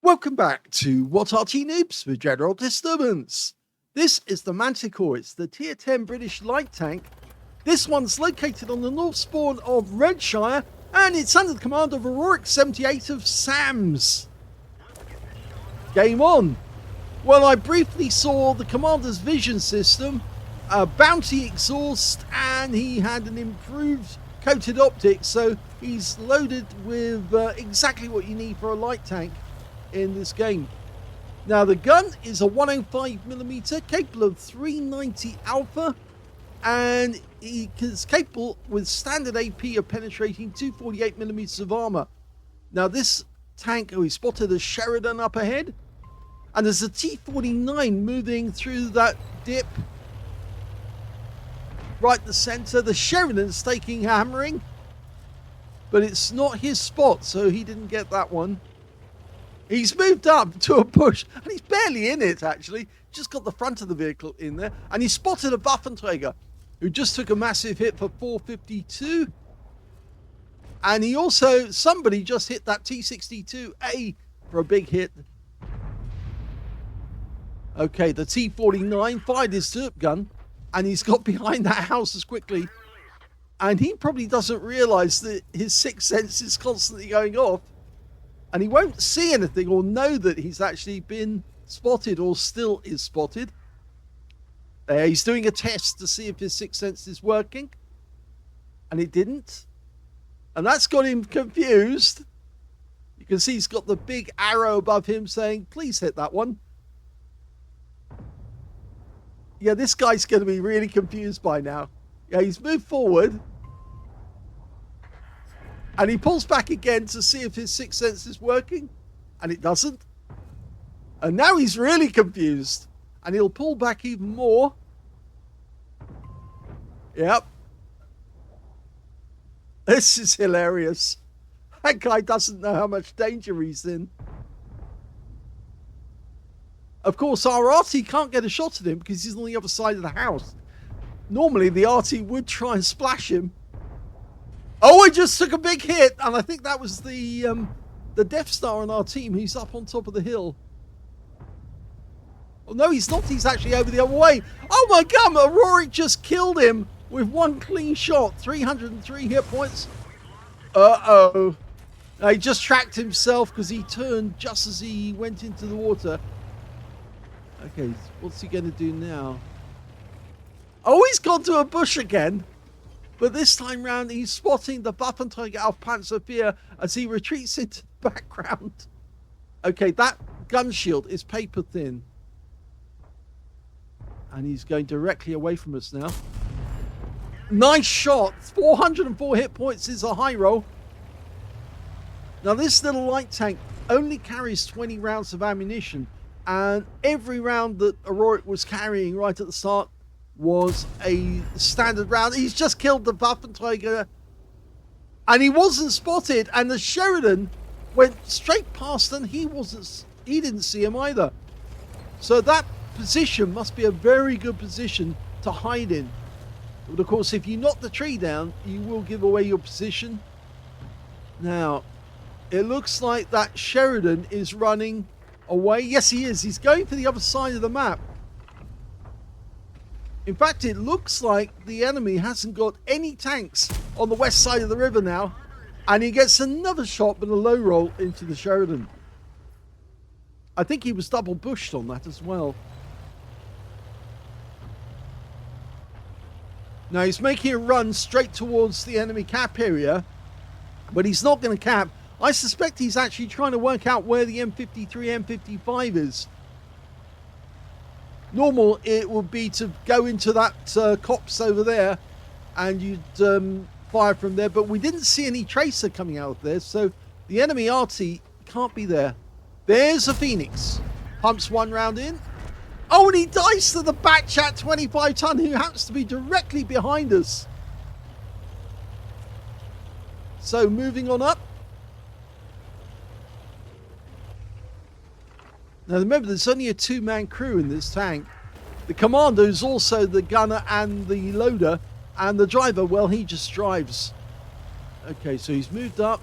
Welcome back to What Arty Noobs with General Disturbance. This is the Manticore. It's the Tier 10 British light tank. This one's located on the north spawn of Redshire, and it's under the command of Aurorik78 of SAMS. Game on. Well, I briefly saw the commander's vision system, a bounty exhaust, and he had an improved coated optics, so he's loaded with exactly what you need for a light tank in this game. Now the gun is a 105mm capable of 390 alpha, and he is capable with standard AP of penetrating 248mm of armor. Now this tank, we spotted a Sheridan up ahead, and there's a T49 moving through that dip right in the center. The Sheridan's taking hammering, but it's not his spot, so he didn't get that one. He's moved up to a bush, and he's barely in it, actually. Just got the front of the vehicle in there. And he spotted a Waffenträger, who just took a massive hit for 452. And he also, somebody just hit that T62A for a big hit. Okay, the T49 fired his turret gun, and he's got behind that house as quickly. And he probably doesn't realize that his sixth sense is constantly going off. And he won't see anything or know that he's actually been spotted or still is spotted. He's doing a test to see if his sixth sense is working. And it didn't. And that's got him confused. You can see he's got the big arrow above him saying, please hit that one. Yeah, this guy's going to be really confused by now. Yeah, he's moved forward. And he pulls back again to see if his sixth sense is working. And it doesn't. And now he's really confused. And he'll pull back even more. Yep. This is hilarious. That guy doesn't know how much danger he's in. Of course, our Arty can't get a shot at him because he's on the other side of the house. Normally, the Arty would try and splash him. Oh, I just took a big hit, and I think that was the Death Star on our team. He's up on top of the hill. Oh, no, he's not. He's actually over the other way. Oh, my God. Aurorik just killed him with one clean shot. 303 hit points. Uh-oh. He just tracked himself because he turned just as he went into the water. Okay, what's he going to do now? Oh, he's gone to a bush again. But this time round, he's spotting the Waffenträger auf Panzer as he retreats into the background. Okay, that gun shield is paper thin. And he's going directly away from us now. Nice shot. 404 hit points is a high roll. Now, this little light tank only carries 20 rounds of ammunition. And every round that Aurorik was carrying right at the start was a standard round. He's just killed the Waffenträger, and he wasn't spotted, and the Sheridan went straight past, and he didn't see him either. So that position must be a very good position to hide in. But of course, if you knock the tree down, you will give away your position. Now, it looks like that Sheridan is running away. Yes, he is. He's going for the other side of the map. In fact, it looks like the enemy hasn't got any tanks on the west side of the river now. And he gets another shot with a low roll into the Sheridan. I think he was double bushed on that as well. Now he's making a run straight towards the enemy cap area. But he's not going to cap. I suspect he's actually trying to work out where the M53, M55 is. Normal, it would be to go into that copse over there and you'd fire from there. But we didn't see any tracer coming out of there. So the enemy Arty can't be there. There's a Phoenix. Pumps one round in. Oh, and he dies to the Batchat 25 ton who happens to be directly behind us. So moving on up. Now remember, there's only a two-man crew in this tank. The commander is also the gunner and the loader, and the driver, well, he just drives. Okay, so he's moved up,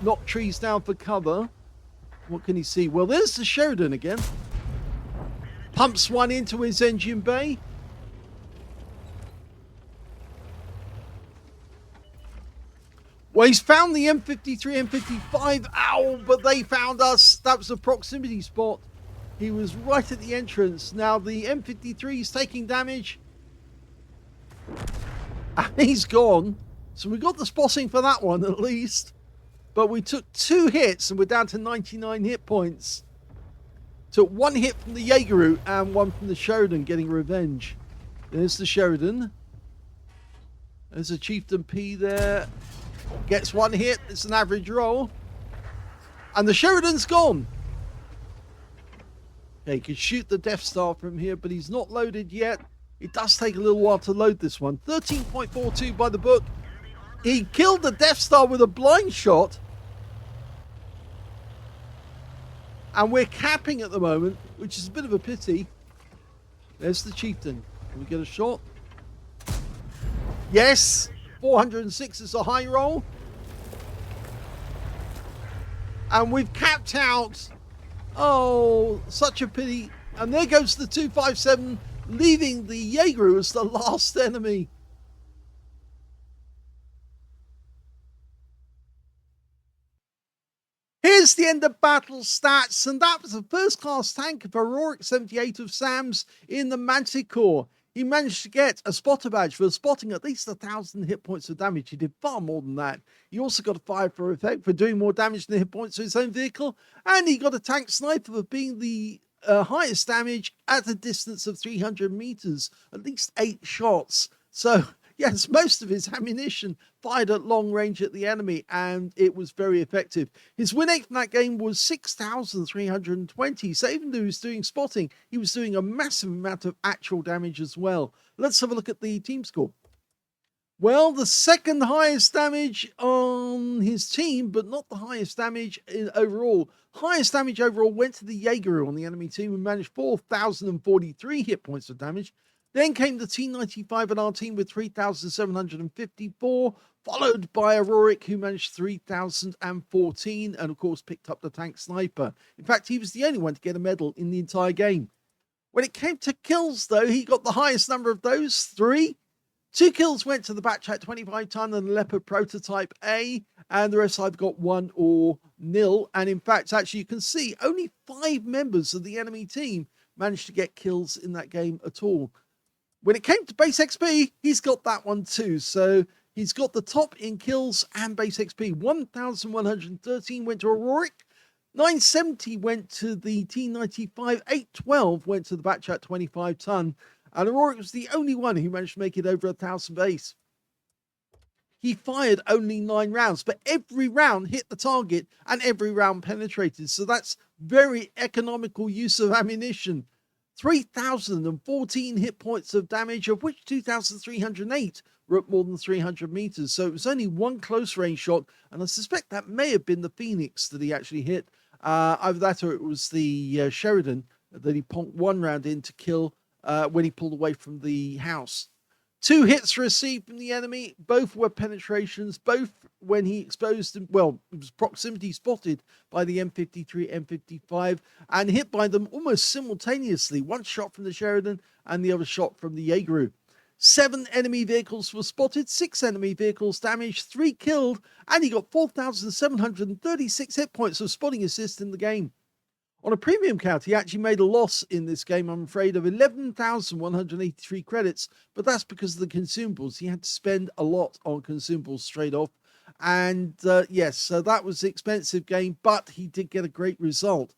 knocked trees down for cover. What can he see? Well, there's the Sheridan again. Pumps one into his engine bay. Well, he's found the M53, M55. Ow, but they found us. That was a proximity spot. He was right at the entrance. Now the M53 is taking damage. And he's gone. So we got the spotting for that one at least. But we took 2 hits and we're down to 99 hit points. Took 1 hit from the Jaegeru and 1 from the Sheridan, getting revenge. There's the Sheridan. There's a Chieftain P there. Gets 1 hit. It's an average roll. And the Sheridan's gone. Okay, he could shoot the Death Star from here, but he's not loaded yet. It does take a little while to load this one. 13.42 by the book. He killed the Death Star with a blind shot. And we're capping at the moment, which is a bit of a pity. There's the Chieftain. Can we get a shot? Yes! 406 is a high roll. And we've capped out. Oh, such a pity. And there goes the 257, leaving the Jaegeru as the last enemy. Here's the end of battle stats, and that was the first class tank of Aurorik78 of SAMS in the Manticore. He managed to get a spotter badge for spotting at least 1,000 hit points of damage. He did far more than that. He also got a fire for effect for doing more damage than the hit points to his own vehicle, and he got a tank sniper for being the highest damage at a distance of 300 meters, at least 8 shots. So yes, most of his ammunition fired at long range at the enemy, and it was very effective. His win rate from that game was 6,320. So even though he was doing spotting, he was doing a massive amount of actual damage as well. Let's have a look at the team score. Well, the second highest damage on his team, but not the highest damage overall. Highest damage overall went to the Jaegeru on the enemy team, who managed 4,043 hit points of damage. Then came the T95 on our team with 3,754, followed by Aurorik, who managed 3,014, and of course picked up the tank sniper. In fact, he was the only one to get a medal in the entire game. When it came to kills, though, he got the highest number of those, 3. 2 kills went to the Batchat 25 ton and the Leopard Prototype A, and the rest I've got 1 or 0. And in fact, actually, you can see only 5 members of the enemy team managed to get kills in that game at all. When it came to base XP, he's got that one too. So he's got the top in kills and base XP. 1,113 went to Aurorik. 970 went to the T95. 812 went to the Batchat 25 ton. And Aurorik was the only one who managed to make it over 1,000 base. He fired only 9 rounds, but every round hit the target and every round penetrated. So that's very economical use of ammunition. 3,014 hit points of damage, of which 2,308 were at more than 300 meters. So it was only 1 close range shot, and I suspect that may have been the Phoenix that he actually hit. Either that or it was the Sheridan that he ponked 1 round in to kill when he pulled away from the house. 2 hits received from the enemy. Both were penetrations, both when he exposed him. Well, it was proximity spotted by the M53, M55, and hit by them almost simultaneously. 1 shot from the Sheridan and the other shot from the Jaegeru. 7 enemy vehicles were spotted, 6 enemy vehicles damaged, 3 killed, and he got 4,736 hit points of spotting assist in the game. On a premium count, he actually made a loss in this game, I'm afraid, of 11,183 credits, but that's because of the consumables. He had to spend a lot on consumables straight off. And yes, so that was an expensive game, but he did get a great result.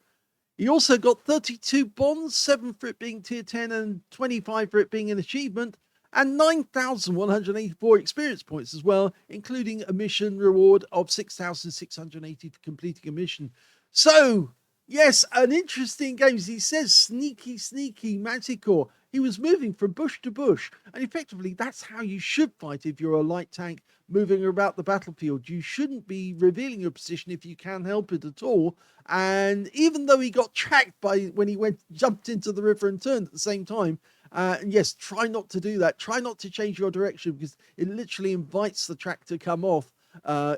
He also got 32 bonds, 7 for it being tier 10 and 25 for it being an achievement, and 9,184 experience points as well, including a mission reward of 6,680 for completing a mission. So yes, an interesting game. As he says, sneaky Manticore. He was moving from bush to bush, and effectively that's how you should fight if you're a light tank moving about the battlefield. You shouldn't be revealing your position if you can help it at all. And even though he got tracked by when he jumped into the river and turned at the same time, and yes, try not to do that. Try not to change your direction, because it literally invites the track to come off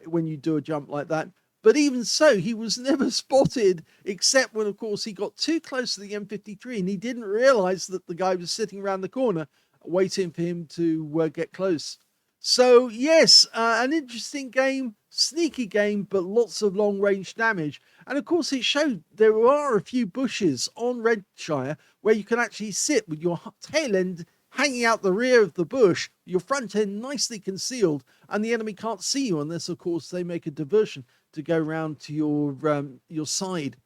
when you do a jump like that. But even so, he was never spotted, except when, of course, he got too close to the M53 and he didn't realize that the guy was sitting around the corner waiting for him to get close. So, yes, an interesting game, sneaky game, but lots of long-range damage. And, of course, it showed there are a few bushes on Redshire where you can actually sit with your tail end hanging out the rear of the bush, your front end nicely concealed, and the enemy can't see you unless, of course, they make a diversion to go round to your side.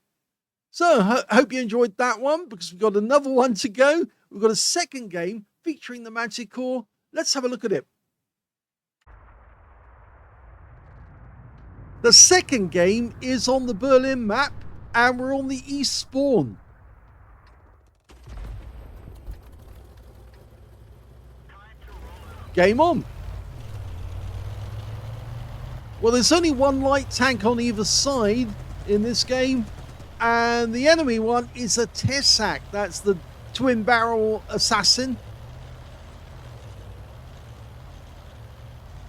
So, hope you enjoyed that one, because we've got another one to go. We've got a second game featuring the Manticore. Let's have a look at it. The second game is on the Berlin map, and we're on the east spawn. Game on. Well, there's only one light tank on either side in this game, and the enemy one is a Tessac. That's the twin barrel assassin.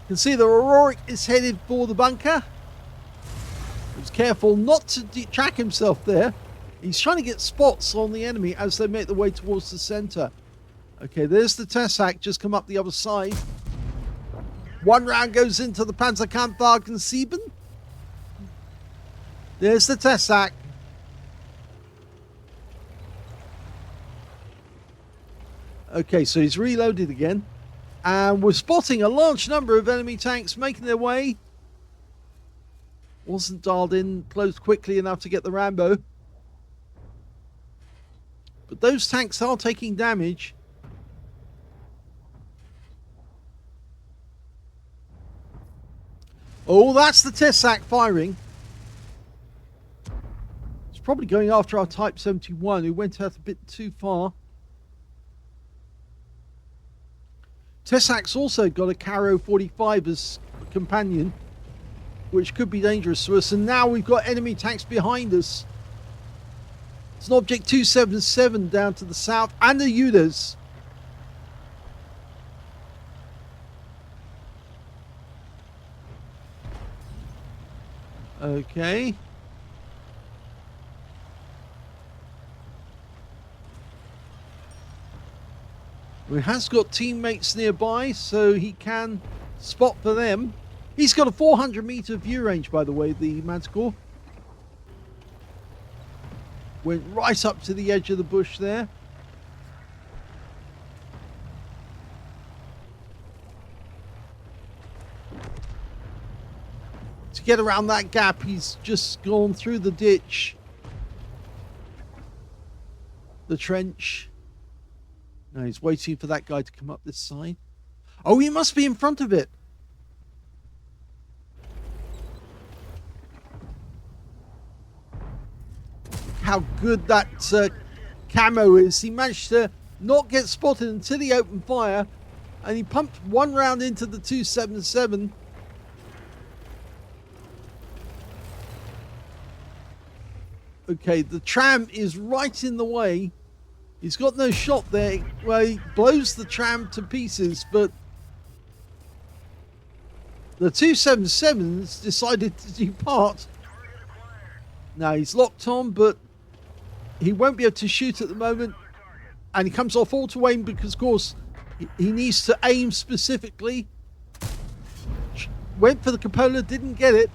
You can see the Aurorik is headed for the bunker. He's careful not to track himself there. He's trying to get spots on the enemy as they make their way towards the center. Okay, there's the Tessac just come up the other side. One round goes into the Panzerkampfwagen 7. There's the Tessac. Okay, so he's reloaded again. And we're spotting a large number of enemy tanks making their way. Wasn't dialed in close quickly enough to get the Rambo. But those tanks are taking damage. Oh, that's the Tessac firing. It's probably going after our Type 71, who went out a bit too far. Tessac's also got a Caro 45 as a companion, which could be dangerous to us. And now we've got enemy tanks behind us. It's an Object 277 down to the south, and the Udas. Okay. He has got teammates nearby, so he can spot for them. He's got a 400-meter view range, by the way, the Manticore. Went right up to the edge of the bush there. To get around that gap, he's just gone through the ditch. The trench. Now he's waiting for that guy to come up this side. Oh, he must be in front of it. How good that camo is. He managed to not get spotted until he opened fire, and he pumped one round into the 277. Okay, the tram is right in the way. He's got no shot there. Well, he blows the tram to pieces, but the 277's decided to depart. Now he's locked on, but he won't be able to shoot at the moment. And he comes off auto aim because, of course, he needs to aim specifically. Went for the cupola, didn't get it.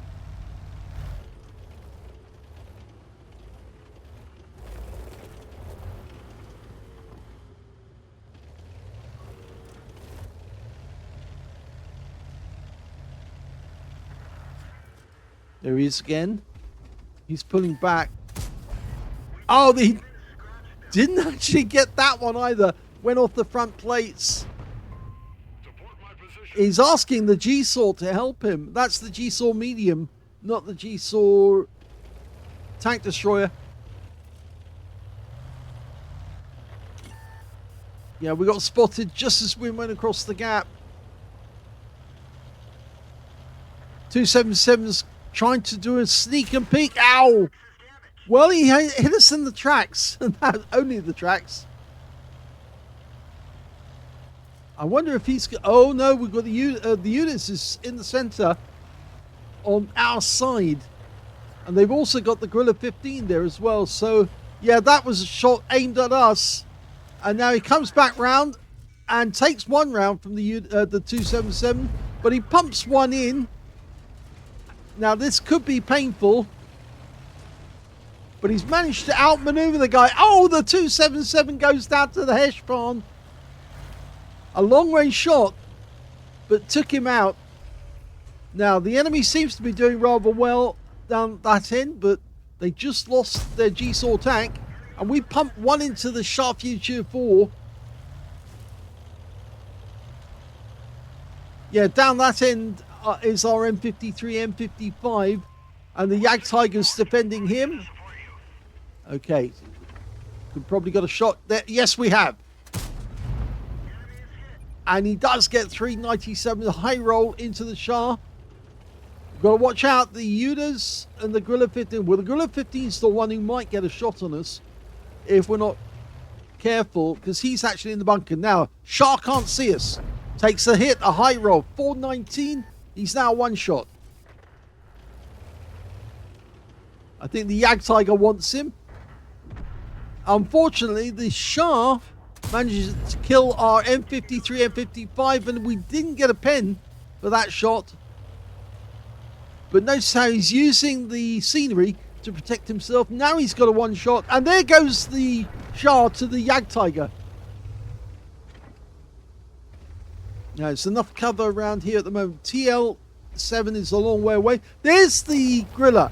There he is again. He's pulling back. Oh, he didn't actually get that one either. Went off the front plates. He's asking the G-Saw to help him. That's the G-Saw medium, not the G-Saw tank destroyer. Yeah, we got spotted just as we went across the gap. 277's trying to do a sneak and peek. Ow! Well, he hit us in the tracks. Only the tracks. I wonder if he's... Oh, no, we've got the units is in the center on our side. And they've also got the Gorilla 15 there as well. So, yeah, that was a shot aimed at us. And now he comes back round and takes one round from the 277. But he pumps one in. Now, this could be painful. But he's managed to outmaneuver the guy. Oh, the 277 goes down to the Hesh barn. A long-range shot, but took him out. Now, the enemy seems to be doing rather well down that end, but they just lost their G-Saw tank. And we pumped one into the Sharp Future 4. Yeah, down that end is our M53, M55. And the Yag Tiger's defending him. Okay. We've probably got a shot there. Yes, we have. And he does get 397, a high roll into the Shah. Got to watch out the Udas and the Gorilla 15. Well, the Gorilla 15 is the one who might get a shot on us if we're not careful, because he's actually in the bunker. Now, Shah can't see us. Takes a hit, a high roll. 419. He's now one shot. I think the Yag Tiger wants him. Unfortunately, the Shah manages to kill our M53, M55, and we didn't get a pen for that shot. But notice how he's using the scenery to protect himself. Now he's got a one shot, and there goes the Shah to the Yag Tiger. Now, it's enough cover around here at the moment. TL7 is a long way away. There's the Gorilla.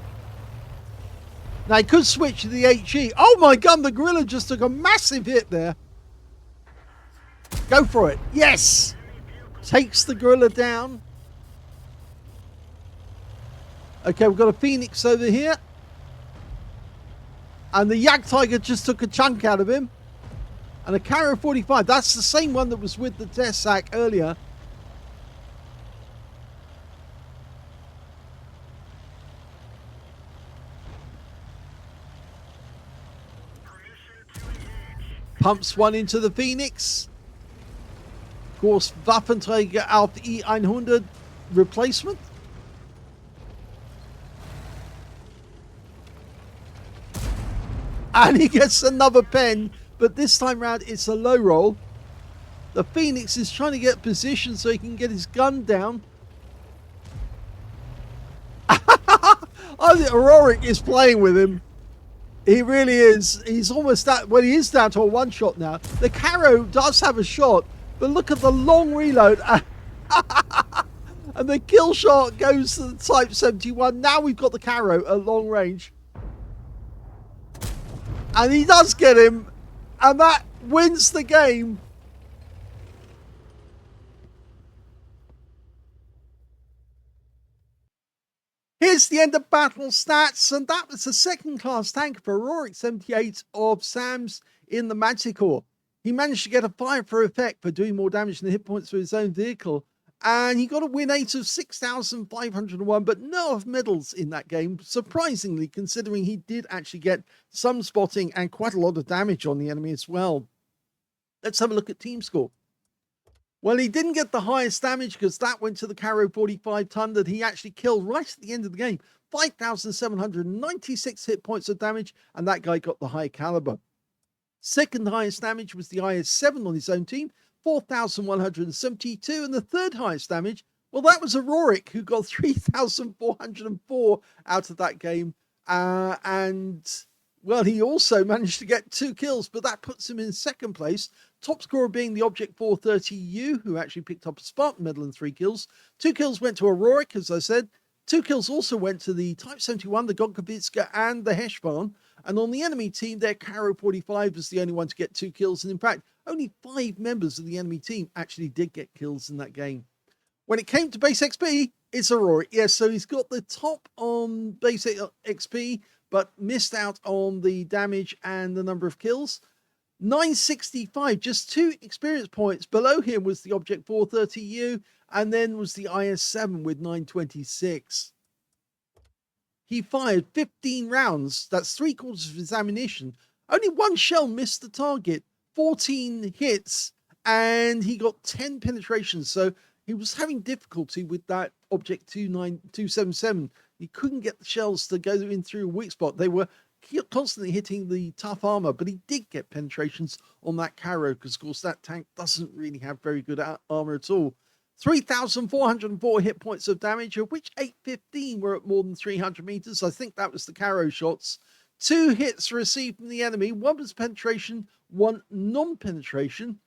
Now, he could switch to the HE. Oh my God, the Gorilla just took a massive hit there. Go for it. Yes! Takes the Gorilla down. Okay, we've got a Phoenix over here. And the Yag Tiger just took a chunk out of him. And a Caro 45. That's the same one that was with the Tessac earlier. Pumps one into the Phoenix. Of course, Waffenträger auf E100 replacement. And he gets another pen, but this time round it's a low roll. The Phoenix is trying to get position so he can get his gun down. I think Aurorik is playing with him. He really is. He's almost that. Well, he is down to a one shot now. The Caro does have a shot, but look at the long reload. And the kill shot goes to the Type 71. Now we've got the Caro at long range. And he does get him. And that wins the game. Here's the end of battle stats, and that was the second class tank for Aurorik78 of SAMS in the Manticore. He managed to get a fire for effect for doing more damage than hit points for his own vehicle, and he got a win rate of 6,501, but no medals in that game, surprisingly, considering he did actually get some spotting and quite a lot of damage on the enemy as well. Let's have a look at team score. Well, he didn't get the highest damage because that went to the Caro 45 ton that he actually killed right at the end of the game. 5,796 hit points of damage, and that guy got the high caliber. Second highest damage was the IS-7 on his own team, 4,172, and the third highest damage, well, that was Aurorik, who got 3,404 out of that game, well, he also managed to get 2 kills, but that puts him in second place. Top scorer being the Object 430U, who actually picked up a Spartan medal and 3 kills. 2 kills went to Aurorik, as I said. 2 kills also went to the Type 71, the Gonkovitska, and the Heshvan. And on the enemy team, their Caro 45 was the only one to get 2 kills. And in fact, only 5 members of the enemy team actually did get kills in that game. When it came to base XP, it's Aurorik. Yes, so he's got the top on base XP, but missed out on the damage and the number of kills. 965, just 2 experience points. Below him was the Object 430U, and then was the IS-7 with 926. He fired 15 rounds. That's 3/4 of his ammunition. Only 1 shell missed the target. 14 hits, and he got 10 penetrations. So he was having difficulty with that Object 29277. You couldn't get the shells to go in through a weak spot. They were constantly hitting the tough armor, but he did get penetrations on that Caro because, of course, that tank doesn't really have very good armor at all. 3,404 hit points of damage, of which 815 were at more than 300 meters. I think that was the Caro shots. 2 hits received from the enemy. 1 was penetration, 1 non-penetration.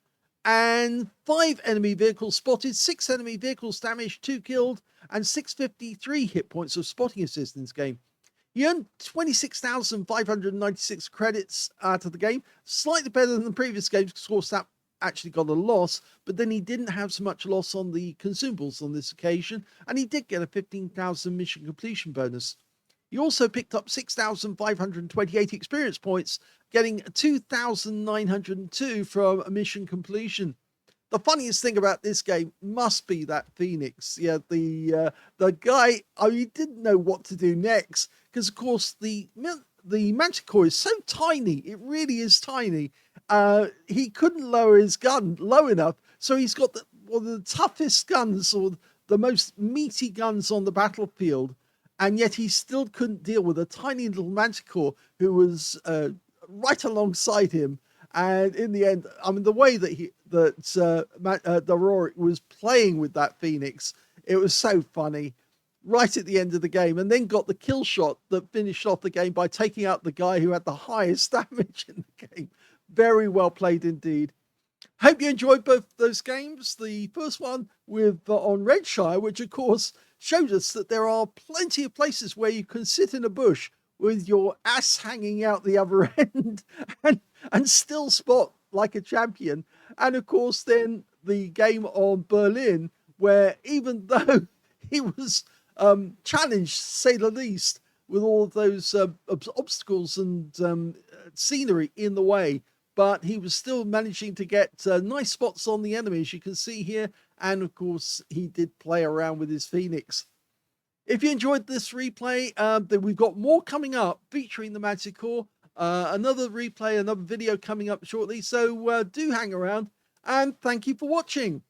And 5 enemy vehicles spotted, 6 enemy vehicles damaged, 2 killed, and 653 hit points of spotting assist in this game. He earned 26,596 credits out of the game, slightly better than the previous games, because of course that actually got a loss, but then he didn't have so much loss on the consumables on this occasion, and he did get a 15,000 mission completion bonus. He also picked up 6,528 experience points, getting 2,902 from mission completion. The funniest thing about this game must be that Phoenix. Yeah, the guy, he didn't know what to do next, because of course the Manticore is so tiny. It really is tiny. He couldn't lower his gun low enough, so he's got one of the toughest guns, or the most meaty guns on the battlefield, and yet he still couldn't deal with a tiny little Manticore who was right alongside him. And in the end, I mean, the way that the Aurorik was playing with that Phoenix, it was so funny. Right at the end of the game, and then got the kill shot that finished off the game by taking out the guy who had the highest damage in the game. Very well played indeed. Hope you enjoyed both those games. The first one with on Redshire, which of course showed us that there are plenty of places where you can sit in a bush with your ass hanging out the other end and still spot like a champion. And of course then the game on Berlin, where even though he was challenged, to say the least, with all of those obstacles and scenery in the way, but he was still managing to get nice spots on the enemy, as you can see here. And of course, he did play around with his Phoenix. If you enjoyed this replay, then we've got more coming up featuring the Manticore. Another replay, another video coming up shortly. So do hang around, and thank you for watching.